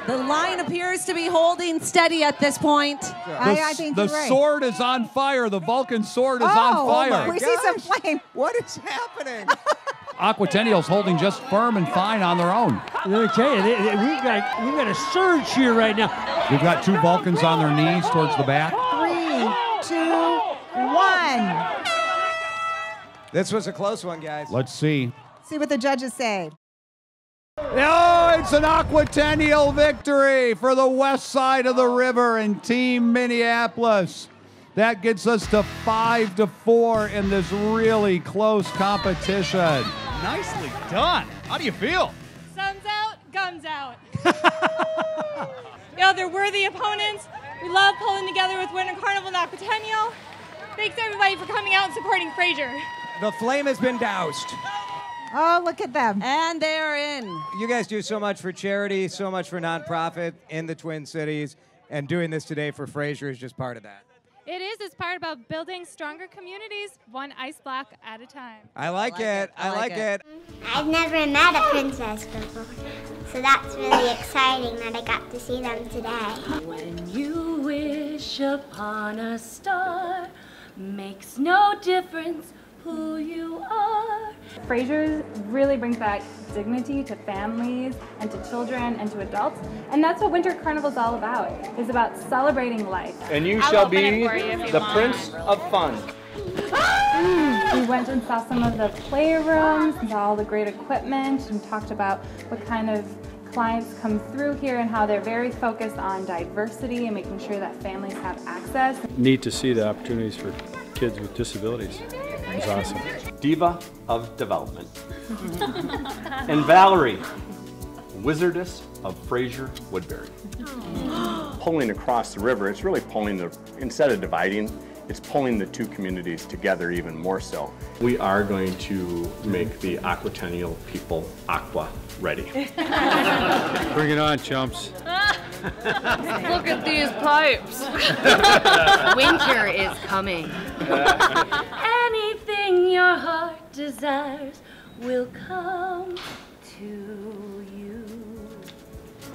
The line appears to be holding steady at this point. I think the you're right. sword is on fire. The Vulcan sword is on fire. We see some flame. What is happening? Aquatennial's holding just firm and fine on their own. Let me tell you, we've got a surge here right now. We've got 2 Vulcans on their knees towards the back. 3, 2, 1. This was a close one, guys. Let's see. See what the judges say. Oh, it's an Aquatennial victory for the west side of the river and Team Minneapolis. That gets us to 5-4 in this really close competition. Nicely done. How do you feel? Sun's out, guns out. They're worthy opponents. We love pulling together with Winter Carnival and Aquatennial. Thanks everybody for coming out and supporting Fraser. The flame has been doused. Oh, look at them. And they're in. You guys do so much for charity, so much for nonprofit in the Twin Cities, and doing this today for Fraser is just part of that. It is. It's part about building stronger communities, one ice block at a time. I like it. I like it. I've never met a princess before, so that's really exciting that I got to see them today. When you wish upon a star, makes no difference who you are. Fraser really brings back dignity to families and to children and to adults, and that's what Winter Carnival is all about. It's about celebrating life. And you shall be the Prince of Fun. We went and saw some of the playrooms, and saw all the great equipment, and talked about what kind of clients come through here and how they're very focused on diversity and making sure that families have access. Neat to see the opportunities for kids with disabilities. It was awesome. Diva of Development. And Valerie, Wizardess of Fraser Woodbury. Pulling across the river, it's really pulling instead of dividing, it's pulling the 2 communities together even more so. We are going to make the Aquatennial people aqua ready. Bring it on, chumps. Look at these pipes. Winter is coming. Anything your heart desires will come to you.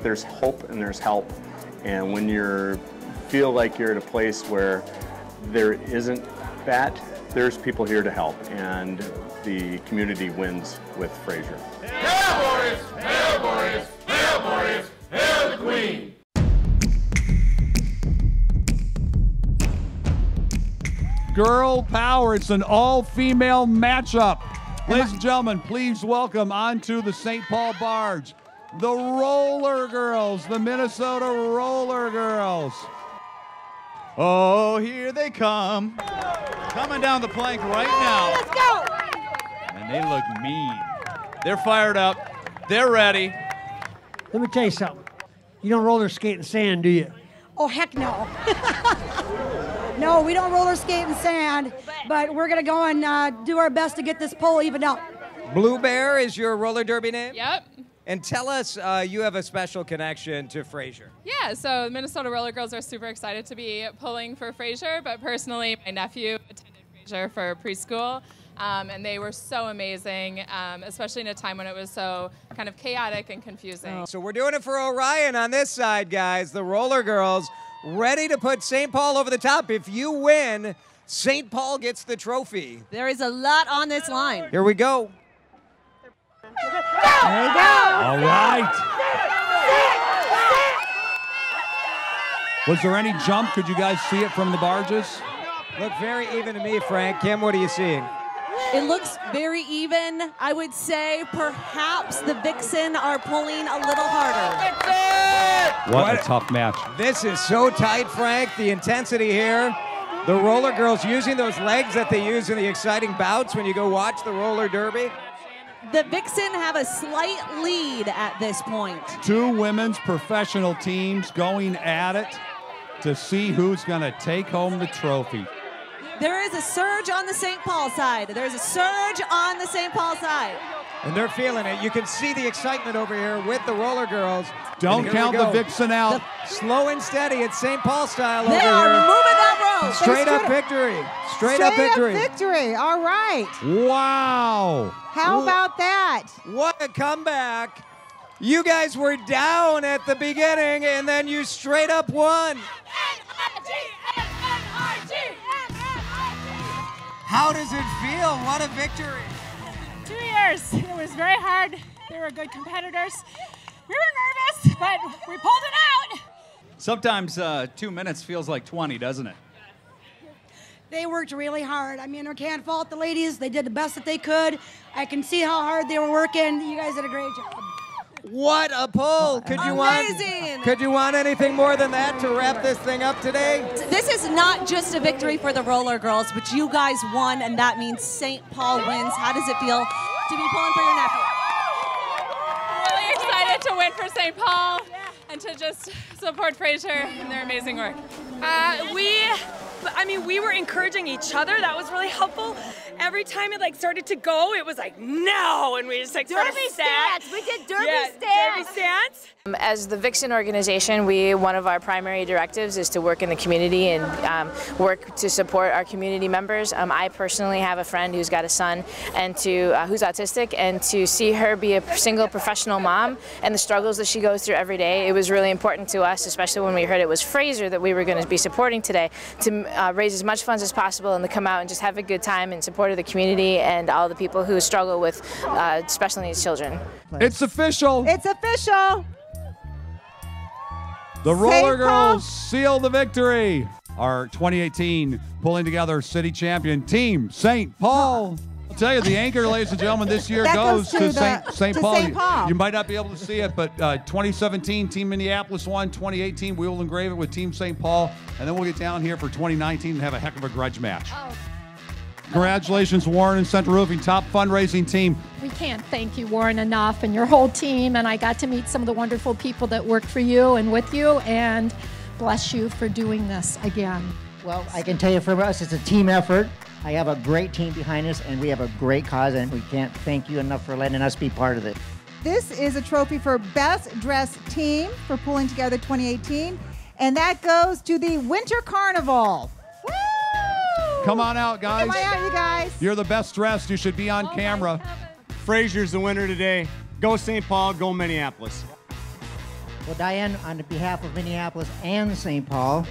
There's hope and there's help, and when you feel like you're at a place where there isn't that, there's people here to help, and the community wins with Fraser. Hail Boreas! Hail Boreas! Hail Boreas! Hail the Queen! Girl power. It's an all-female matchup. Ladies and gentlemen, please welcome onto the St. Paul barge the Roller Girls, the Minnesota Roller Girls. Oh, here they come. Coming down the plank right now. Let's go. And they look mean. They're fired up. They're ready. Let me tell you something. You don't roller skate in sand, do you? Oh, heck no. No, we don't roller skate in sand, but we're going to go and do our best to get this pole evened out. Blue Bear is your roller derby name? Yep. And tell us, you have a special connection to Fraser. Yeah, so Minnesota Roller Girls are super excited to be pulling for Fraser, but personally, my nephew attended Fraser for preschool, and they were so amazing, especially in a time when it was so kind of chaotic and confusing. So we're doing it for Orion on this side, guys. The Roller Girls ready to put St. Paul over the top. If you win, St. Paul gets the trophy. There is a lot on this line. Here we go. There you go. All right. Was there any jump? Could you guys see it from the barges? Looked very even to me, Frank. Kim, what are you seeing? It looks very even. I would say perhaps the Vixen are pulling a little harder. What a tough match. This is so tight, Frank. The intensity here. The Roller Girls using those legs that they use in the exciting bouts when you go watch the roller derby. The Vixen have a slight lead at this point. 2 women's professional teams going at it to see who's going to take home the trophy. There is a surge on the St. Paul side. There's a surge on the St. Paul side. And they're feeling it. You can see the excitement over here with the roller girls. Don't count the vixen out. Slow and steady. It's St. Paul style over They here. are moving that rope. Straight up victory. Straight up victory. Victory. All right. Wow. How about that? What a comeback. You guys were down at the beginning, and then you straight up won. How does it feel? What a victory. 2 years. It was very hard. They were good competitors. We were nervous, but we pulled it out. Sometimes 2 minutes feels like 20, doesn't it? They worked really hard. I mean, I can't fault the ladies. They did the best that they could. I can see how hard they were working. You guys did a great job. What a pull. Could you want anything more than that to wrap this thing up today? This is not just a victory for the roller girls, but you guys won, and that means St. Paul wins. How does it feel to be pulling for your nephew? Really excited to win for St. Paul and to just support Fraser and their amazing work. We were encouraging each other. That was really helpful. Every time it started to go, it was like, no, and we just started Derby stance. We did Derby stance. Derby stance. As the Vixen organization, one of our primary directives is to work in the community and work to support our community members. I personally have a friend who's got a son and who's autistic, and to see her be a single professional mom and the struggles that she goes through every day, it was really important to us, especially when we heard it was Fraser that we were going to be supporting today, to raise as much funds as possible and to come out and just have a good time in support of the community and all the people who struggle with special needs children. It's official. It's official. The roller girls seal the victory. Our 2018 pulling together city champion team, St. Paul. I'll tell you, the anchor, ladies and gentlemen, this year goes to St. Paul. You might not be able to see it, but 2017, Team Minneapolis won. 2018, we will engrave it with Team St. Paul. And then we'll get down here for 2019 and have a heck of a grudge match. Congratulations, Warren and Central Roofing, top fundraising team. We can't thank you, Warren, enough, and your whole team. And I got to meet some of the wonderful people that worked for you and with you, and bless you for doing this again. Well, I can tell you for us, it's a team effort. I have a great team behind us, and we have a great cause, and we can't thank you enough for letting us be part of it. This is a trophy for Best Dressed Team for pulling together 2018, and that goes to the Winter Carnival. Come on out, guys. Come on out, you guys. You're the best dressed. You should be on camera. Fraser's the winner today. Go St. Paul, go Minneapolis. Well, Diane, on behalf of Minneapolis and St. Paul.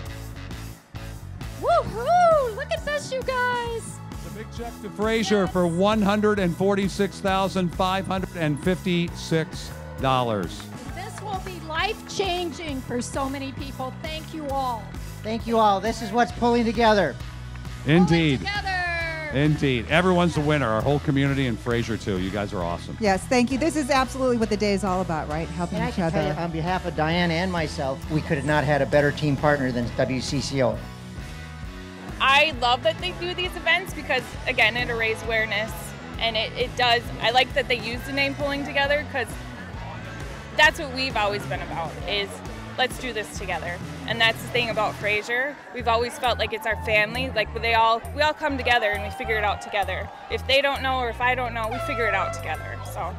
Woohoo! Look at this, you guys. The big check to Fraser for $146,556. This will be life-changing for so many people. Thank you all. Thank you all. This is what's pulling together. Indeed. Indeed. Everyone's the winner. Our whole community and Fraser, too. You guys are awesome. Yes, thank you. This is absolutely what the day is all about, right? Helping And I each can tell you, other. on behalf of Diane and myself, we could have not had a better team partner than WCCO. I love that they do these events because, again, it'll raise awareness. And it does. I like that they use the name Pulling Together because that's what we've always been about, is let's do this together. And that's the thing about Fraser. We've always felt like it's our family. Like we all come together and we figure it out together. If they don't know or if I don't know, we figure it out together. So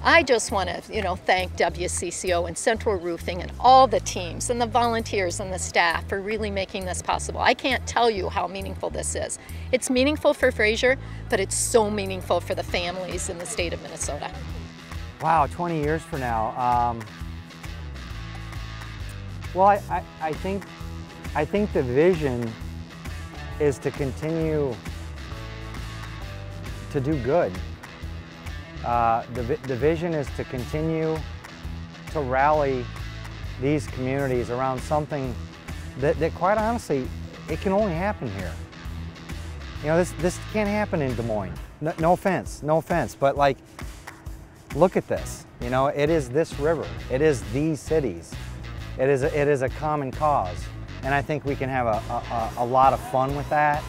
I just want to, thank WCCO and Central Roofing and all the teams and the volunteers and the staff for really making this possible. I can't tell you how meaningful this is. It's meaningful for Fraser, but it's so meaningful for the families in the state of Minnesota. Wow, 20 years from now. Well, I think the vision is to continue to do good. The vision is to continue to rally these communities around something that quite honestly, it can only happen here. This can't happen in Des Moines. No offense, but look at this. It is this river. It is these cities. It is a common cause, and I think we can have a lot of fun with that.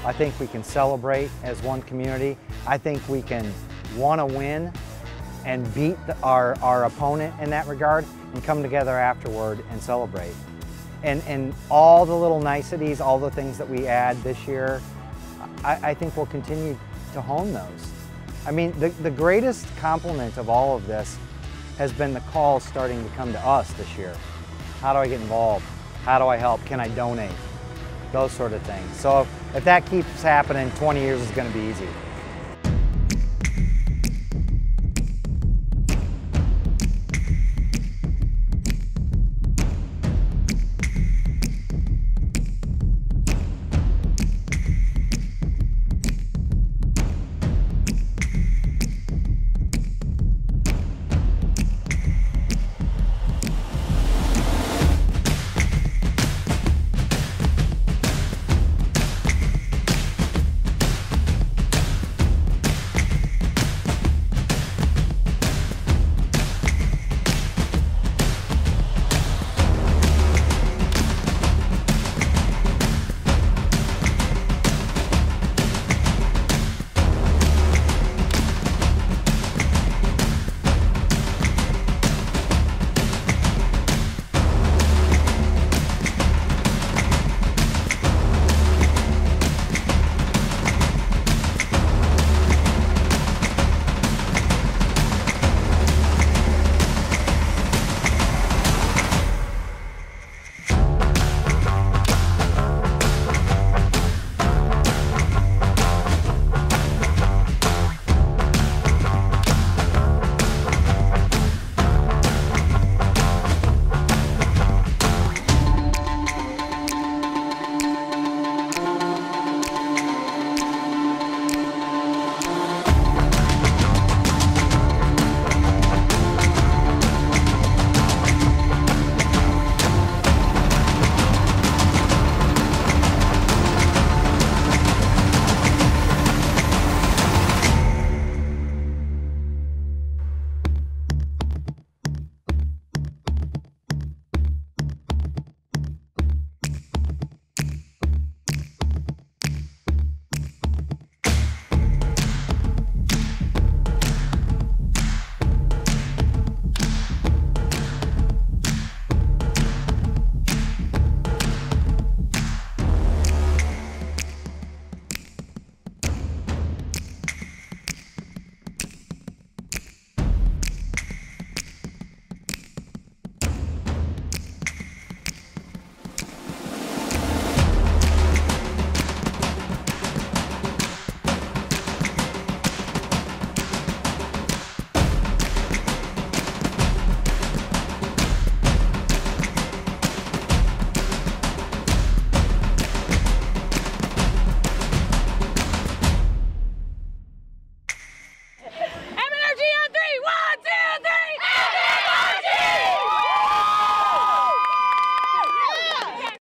I think we can celebrate as one community. I think we can want to win and beat our opponent in that regard and come together afterward and celebrate. And all the little niceties, all the things that we add this year, I think we'll continue to hone those. I mean, the greatest compliment of all of this has been the calls starting to come to us this year. How do I get involved? How do I help? Can I donate? Those sort of things. So if that keeps happening, 20 years is going to be easy.